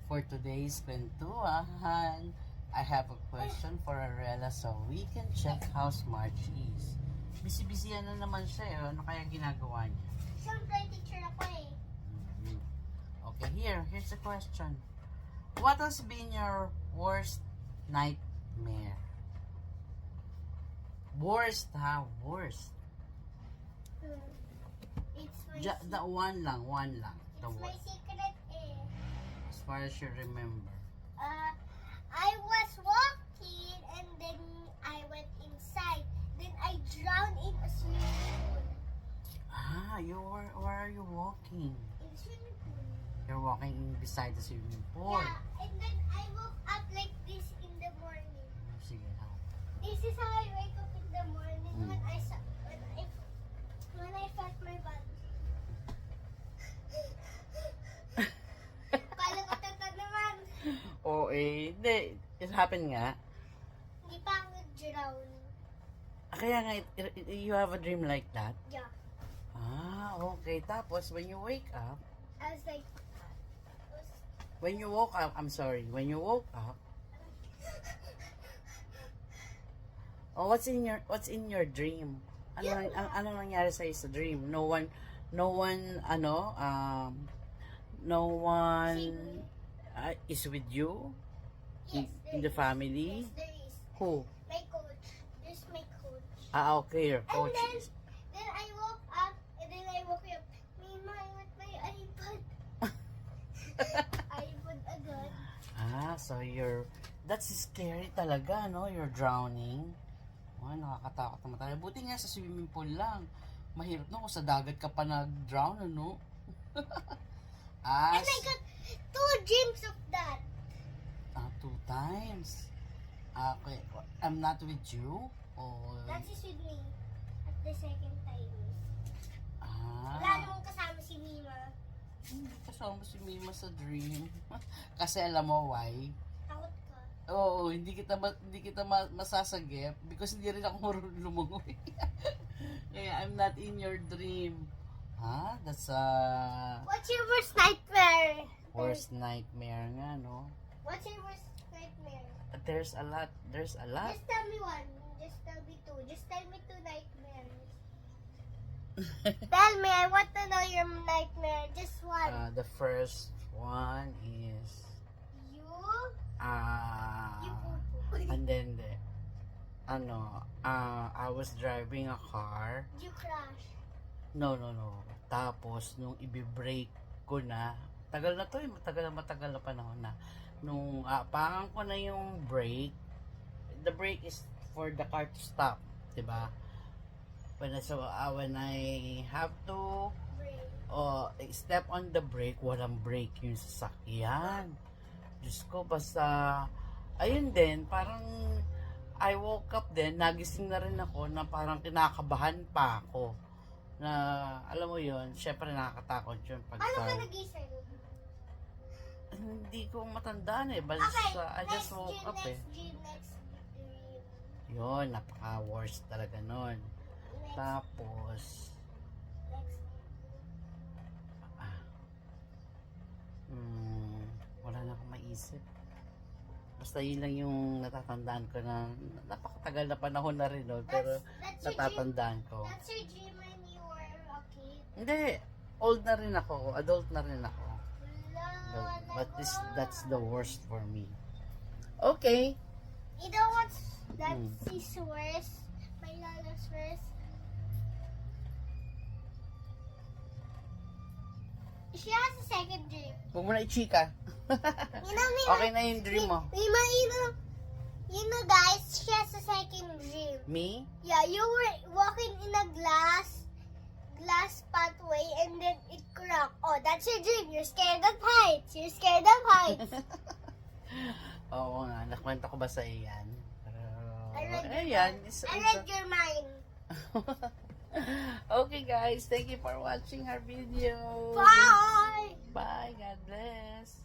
For today's kwentuhan, I have a question for Arella so we can check how smart she is. Busy-busy na naman siya eh. Ano kaya ginagawa niya? Siyempre, teacher ako eh. Mhm. Okay, here's the question. What has been your worst nightmare? Worst ha? Worst. It's my, The one lang. The it's my worst. secret eh. As far as you remember. I was walking and then I went inside. Then I drowned in a swimming pool. Where are you walking? In swimming pool. You're walking beside the swimming pool. Yeah, and then I woke up like this in the morning. Sige, ha? This is how I wake up in the morning when I felt my body. Kala ko tata naman. Oo hindi. It happened nga. Hindi pa ako drown. Kaya nga, you have a dream like that? Yeah. Okay. Tapos, when you wake up, I was like, when you woke up, what's in your dream? Ano nangyari sa'yo sa dream? No one, is with you? yes, In the family? Yes, there is. Who? My coach. There's my coach. Okay, your coach. And then I woke up, and then I woke up. Mima, I want my iPad. iPad agad. So that's scary talaga, no? You're drowning. Nakakatakot naman tayo. Buti nga sa swimming pool lang. Mahirap no kung sa dagat ka pa nag-drown, ano? And I got 2 dreams of that. 2 times. Okay. I'm not with you? Or... That is with me. At the second time. Wala Ah. namang kasama si Mima. Hindi kasama si Mima sa dream. Kasi alam mo why? Takot ka. Oo, hindi kita masasagip because hindi rin ako marunong lumungoy. Kaya I'm not in your dream. That's What's your worst nightmare? worst nightmare nga, no? What's your worst nightmare? There's a lot. Just tell me one. Just tell me 2. Just tell me 2 nightmares. Tell me, I want to know your nightmare. Just one. The first one is You poo-poo. and then I was driving a car. You crash. No. Tapos nung ibi-brake ko na, tagal na to eh, matagal na panahon na. Nung apangan ko na yung brake, the brake is for the car to stop, 'di ba? When I have to Break. step on the brake, walang brake yung sasakyan. Diyos ko, basta ayun din, parang I woke up din, nagising na rin ako na parang kinakabahan pa ako. Na, alam mo yun, syempre nakakatakot yun. Ano ka nagising? Hindi ko matandaan eh. But Okay, I just woke up eh. Next dream. Yun, napaka-worst talaga nun. Next. Tapos, wala na akong maisip. Basta yun lang yung natatandaan ko na napakatagal na panahon na rin, no? Pero That's your natatandaan ko. That's your dream when you were a kid. Hindi, old na rin ako, adult na rin ako. But that's the worst for me. Okay. You know what's his worst? My lola's worst? She has a second dream. Huwag mo na i-chika. You know, Mima, Okay na yung dream mo. Mima, you know guys, she has a second dream. Me? Yeah, you were walking in a glass pathway and then it cracked. Oh, that's your dream. You're scared of heights. Oo nga, nakwento ko ba sa iyan? Pero, I read your ayan. mind. I read your mind. Okay guys, thank you for watching our video. Bye! Bye, God bless.